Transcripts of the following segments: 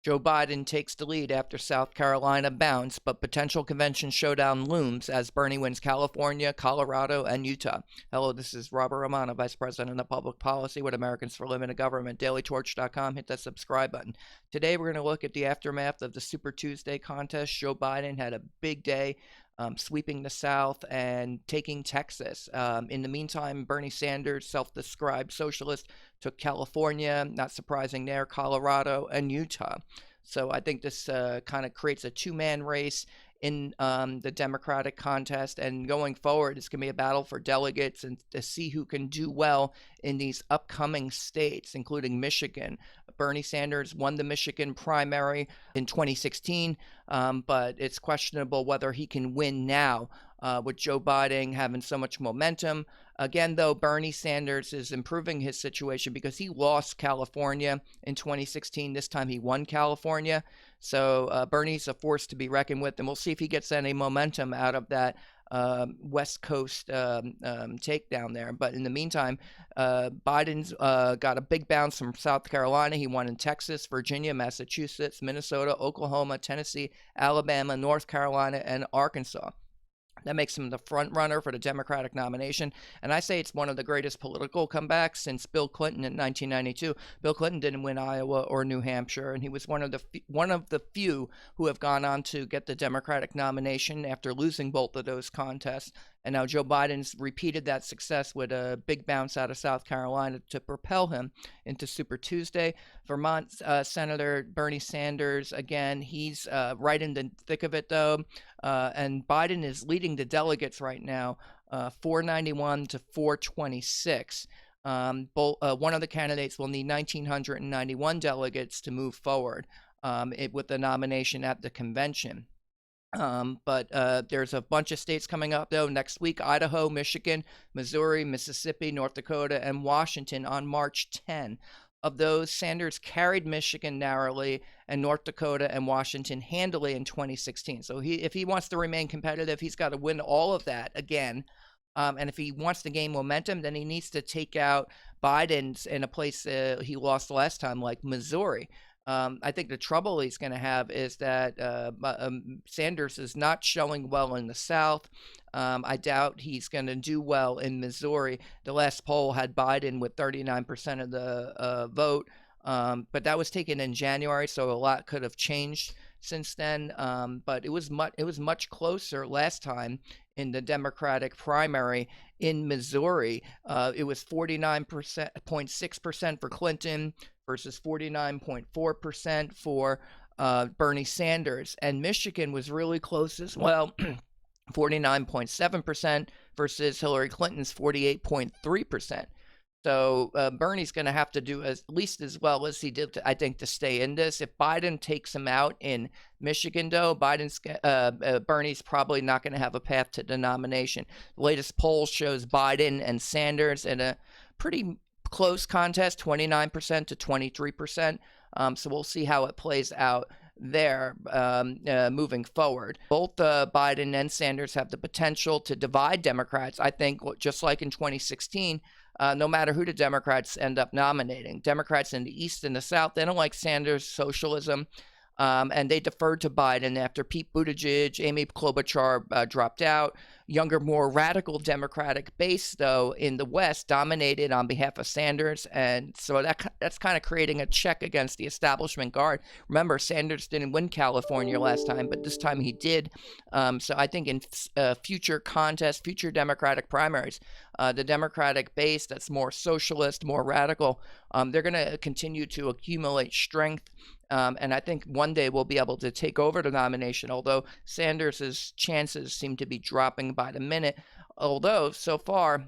Joe Biden takes the lead after South Carolina bounced, but potential convention showdown looms as Bernie wins California, Colorado, and Utah. Hello, this is Robert Romano, Vice President of Public Policy with Americans for Limited Government. DailyTorch.com. Hit that subscribe button. Today, we're going to look at the aftermath of the Super Tuesday contest. Joe Biden had a big day. Sweeping the South and taking Texas. In the meantime, Bernie Sanders, self-described socialist, took California, not surprising there, Colorado, and Utah. So I think this kind of creates a two-man race in the Democratic contest, and going forward, it's going to be a battle for delegates and to see who can do well in these upcoming states, including Michigan. Bernie Sanders won the Michigan primary in 2016, but it's questionable whether he can win now with Joe Biden having so much momentum. Again, though, Bernie Sanders is improving his situation because he lost California in 2016. This time he won California. So Bernie's a force to be reckoned with, and we'll see if he gets any momentum out of that West Coast takedown there. But in the meantime, Biden's got a big bounce from South Carolina. He won in Texas, Virginia, Massachusetts, Minnesota, Oklahoma, Tennessee, Alabama, North Carolina, and Arkansas. That makes him the front runner for the Democratic nomination. And I say it's one of the greatest political comebacks since Bill Clinton in 1992. Bill Clinton didn't win Iowa or New Hampshire, and he was one of the few who have gone on to get the Democratic nomination after losing both of those contests. And now Joe Biden's repeated that success with a big bounce out of South Carolina to propel him into Super Tuesday. Vermont Senator Bernie Sanders, again, he's right in the thick of it, though. And Biden is leading the delegates right now, 491 to 426. One of the candidates will need 1,991 delegates to move forward with the nomination at the convention. But there's a bunch of states coming up, though, next week: Idaho, Michigan, Missouri, Mississippi, North Dakota, and Washington on March 10. Of those, Sanders carried Michigan narrowly and North Dakota and Washington handily in 2016. So if he wants to remain competitive, he's got to win all of that again. And if he wants to gain momentum, then he needs to take out Biden's in a place he lost last time, like Missouri. I think the trouble he's going to have is that Sanders is not showing well in the South. I doubt he's going to do well in Missouri. The last poll had Biden with 39% of the vote, but that was taken in January, so a lot could have changed since then. But it was much closer last time in the Democratic primary in Missouri. It was 49.6% for Clinton versus 49.4% for Bernie Sanders. And Michigan was really close as well, 49.7% versus Hillary Clinton's 48.3%. So Bernie's going to have to do at least as well as he did, I think, to stay in this. If Biden takes him out in Michigan, though, Bernie's probably not going to have a path to the nomination. The latest poll shows Biden and Sanders in a pretty close contest, 29% to 23%. So we'll see how it plays out there moving forward. Both Biden and Sanders have the potential to divide Democrats. I think just like in 2016, no matter who the Democrats end up nominating. Democrats in the East and the South, they don't like Sanders' socialism, and they deferred to Biden after Pete Buttigieg, Amy Klobuchar dropped out. Younger, more radical Democratic base, though, in the West dominated on behalf of Sanders, and so that's kind of creating a check against the establishment guard. Remember, Sanders didn't win California last time, but this time he did. So I think in future contests, future Democratic primaries, the Democratic base that's more socialist, more radical, they're going to continue to accumulate strength. And I think one day we'll be able to take over the nomination, although Sanders' chances seem to be dropping by the minute. Although, so far,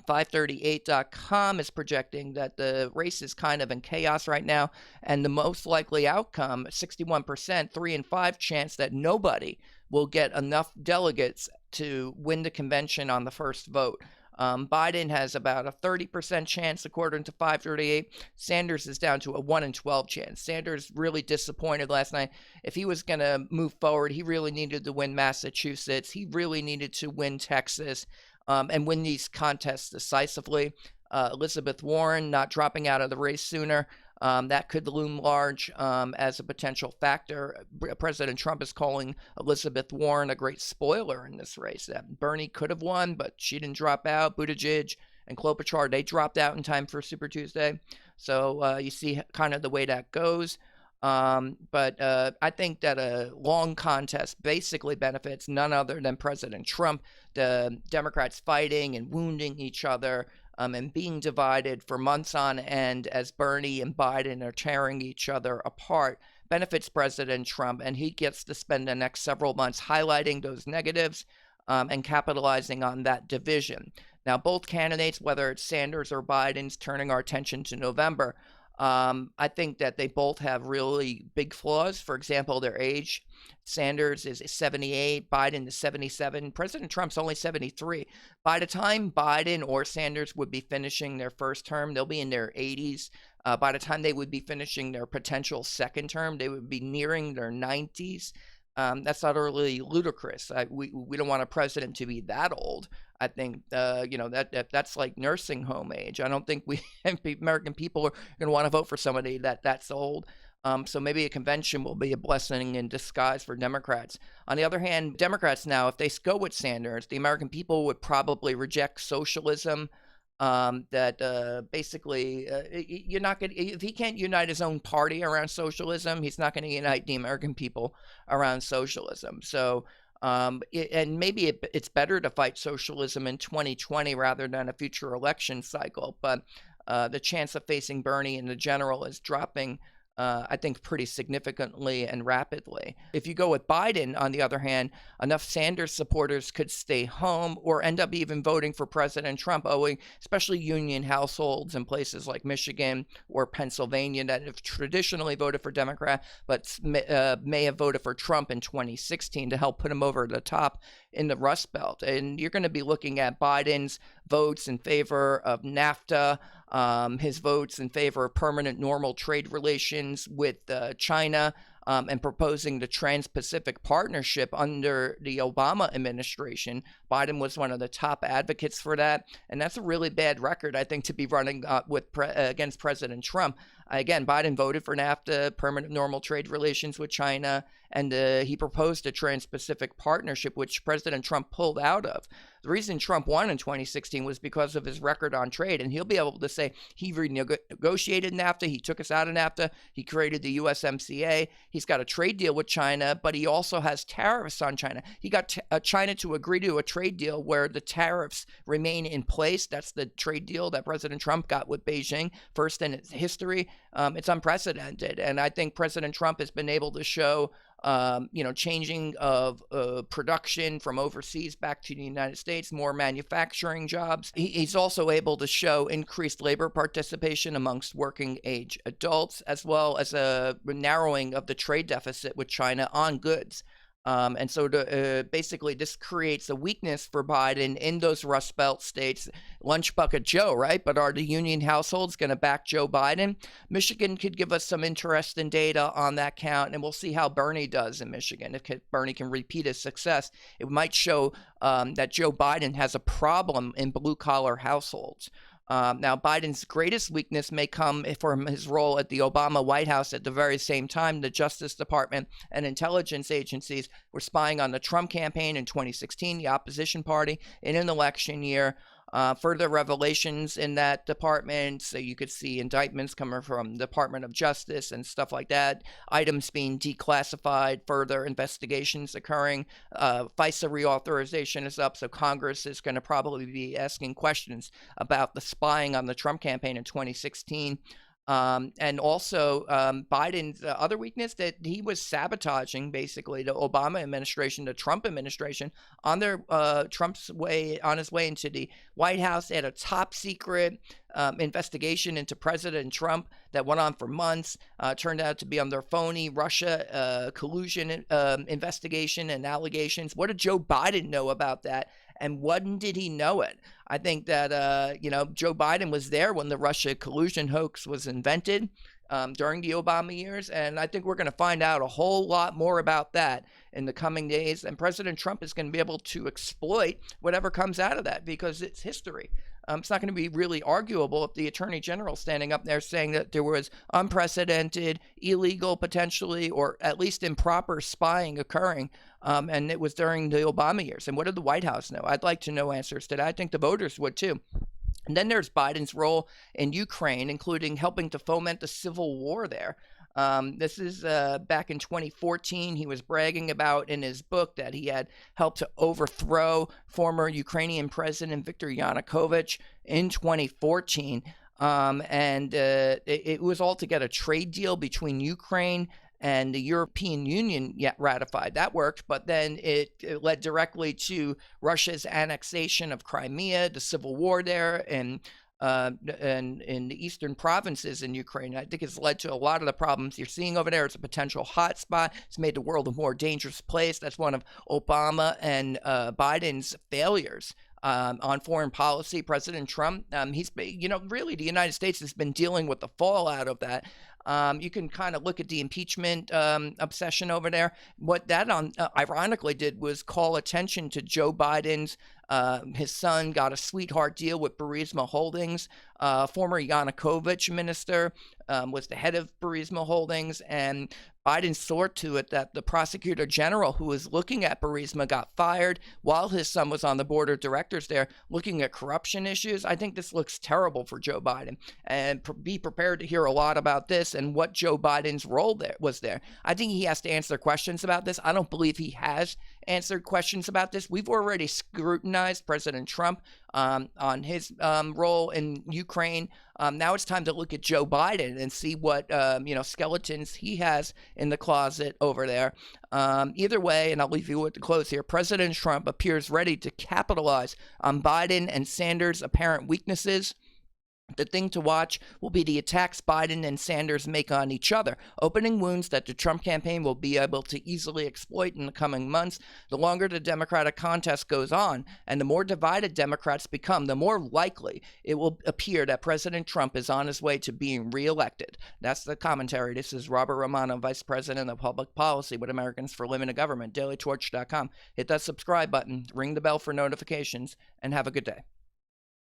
538.com is projecting that the race is kind of in chaos right now, and the most likely outcome, 61%, 3 in 5 chance that nobody will get enough delegates to win the convention on the first vote. Biden has about a 30% chance, according to 538. Sanders is down to a 1 in 12 chance. Sanders really disappointed last night. If he was going to move forward, he really needed to win Massachusetts. He really needed to win Texas and win these contests decisively. Elizabeth Warren not dropping out of the race sooner. That could loom large as a potential factor. President Trump is calling Elizabeth Warren a great spoiler in this race. That Bernie could have won, but she didn't drop out. Buttigieg and Klobuchar, they dropped out in time for Super Tuesday. So you see kind of the way that goes. But I think that a long contest basically benefits none other than President Trump. The Democrats fighting and wounding each other and being divided for months on end as Bernie and Biden are tearing each other apart benefits President Trump, and he gets to spend the next several months highlighting those negatives and capitalizing on that division. Now, both candidates, whether it's Sanders or Biden's, turning our attention to November, I think that they both have really big flaws. For example, their age. Sanders is 78, Biden is 77, President Trump's only 73. By the time Biden or Sanders would be finishing their first term, they'll be in their 80s. By the time they would be finishing their potential second term, they would be nearing their 90s. That's utterly ludicrous. We don't want a president to be that old. I think that's like nursing home age. I don't think American people are going to want to vote for somebody that's old. So maybe a convention will be a blessing in disguise for Democrats. On the other hand, Democrats now, if they go with Sanders, the American people would probably reject socialism. Basically you're not going to, if he can't unite his own party around socialism, he's not going to unite the American people around socialism. So and maybe it's better to fight socialism in 2020 rather than a future election cycle. But the chance of facing Bernie in the general is dropping, I think, pretty significantly and rapidly. If you go with Biden, on the other hand, enough Sanders supporters could stay home or end up even voting for President Trump, owing especially union households in places like Michigan or Pennsylvania that have traditionally voted for Democrat, but may have voted for Trump in 2016 to help put him over the top in the Rust Belt. And you're going to be looking at Biden's votes in favor of NAFTA, his votes in favor of permanent normal trade relations with China, and proposing the Trans-Pacific Partnership under the Obama administration. Biden was one of the top advocates for that, and that's a really bad record, I think, to be running against President Trump. Again, Biden voted for NAFTA, permanent normal trade relations with China, and he proposed a Trans-Pacific Partnership, which President Trump pulled out of. The reason Trump won in 2016 was because of his record on trade, and he'll be able to say he renegotiated NAFTA, he took us out of NAFTA, he created the USMCA, he's got a trade deal with China, but he also has tariffs on China. He got China to agree to a trade deal where the tariffs remain in place. That's the trade deal that President Trump got with Beijing, first in its history. It's unprecedented, and I think President Trump has been able to show changing of production from overseas back to the United States, more manufacturing jobs. He's also able to show increased labor participation amongst working age adults, as well as a narrowing of the trade deficit with China on goods. And so basically this creates a weakness for Biden in those Rust Belt states. Lunch Bucket Joe, right? But are the union households going to back Joe Biden? Michigan could give us some interesting data on that count, and we'll see how Bernie does in Michigan. If Bernie can repeat his success, it might show that Joe Biden has a problem in blue-collar households. Now, Biden's greatest weakness may come from his role at the Obama White House. At the very same time, the Justice Department and intelligence agencies were spying on the Trump campaign in 2016, the opposition party, in an election year. Further revelations in that department, so you could see indictments coming from the Department of Justice and stuff like that, items being declassified, further investigations occurring. FISA reauthorization is up, so Congress is going to probably be asking questions about the spying on the Trump campaign in 2016. And also Biden's other weakness, that he was sabotaging basically the Obama administration, the Trump administration, on their Trump's way on his way into the White House. They had a top secret investigation into President Trump that went on for months. Turned out to be on their phony Russia collusion investigation and allegations. What did Joe Biden know about that? And when did he know it? I think that, Joe Biden was there when the Russia collusion hoax was invented during the Obama years. And I think we're going to find out a whole lot more about that in the coming days. And President Trump is going to be able to exploit whatever comes out of that because it's history. It's not going to be really arguable if the Attorney General standing up there saying that there was unprecedented, illegal potentially, or at least improper spying occurring, and it was during the Obama years. And what did the White House know? I'd like to know answers to that. I think the voters would too. And then there's Biden's role in Ukraine, including helping to foment the civil war there. This is back in 2014. He was bragging about in his book that he had helped to overthrow former Ukrainian President Viktor Yanukovych in 2014. It was all to get a trade deal between Ukraine and the European Union yet ratified. That worked, but then it led directly to Russia's annexation of Crimea, the civil war there, and in the eastern provinces in Ukraine. I think it's led to a lot of the problems you're seeing over there. It's a potential hotspot. It's made the world a more dangerous place. That's one of Obama and Biden's failures. On foreign policy, President Trump, really the United States has been dealing with the fallout of that. You can kind of look at the impeachment obsession over there. What that ironically did was call attention to Joe Biden's, his son got a sweetheart deal with Burisma Holdings. Former Yanukovych minister was the head of Burisma Holdings, and Biden saw to it that the prosecutor general who was looking at Burisma got fired while his son was on the board of directors there looking at corruption issues. I think this looks terrible for Joe Biden, and be prepared to hear a lot about this and what Joe Biden's role there was there. I think he has to answer questions about this. I don't believe he has answered questions about this. We've already scrutinized President Trump on his role in Ukraine. Now it's time to look at Joe Biden and see what skeletons he has in the closet over there. Either way, and I'll leave you with the close here, President Trump appears ready to capitalize on Biden and Sanders' apparent weaknesses. The thing to watch will be the attacks Biden and Sanders make on each other, opening wounds that the Trump campaign will be able to easily exploit in the coming months. The longer the Democratic contest goes on and the more divided Democrats become, the more likely it will appear that President Trump is on his way to being reelected. That's the commentary. This is Robert Romano, Vice President of Public Policy with Americans for Limited Government, dailytorch.com. Hit that subscribe button, ring the bell for notifications, and have a good day.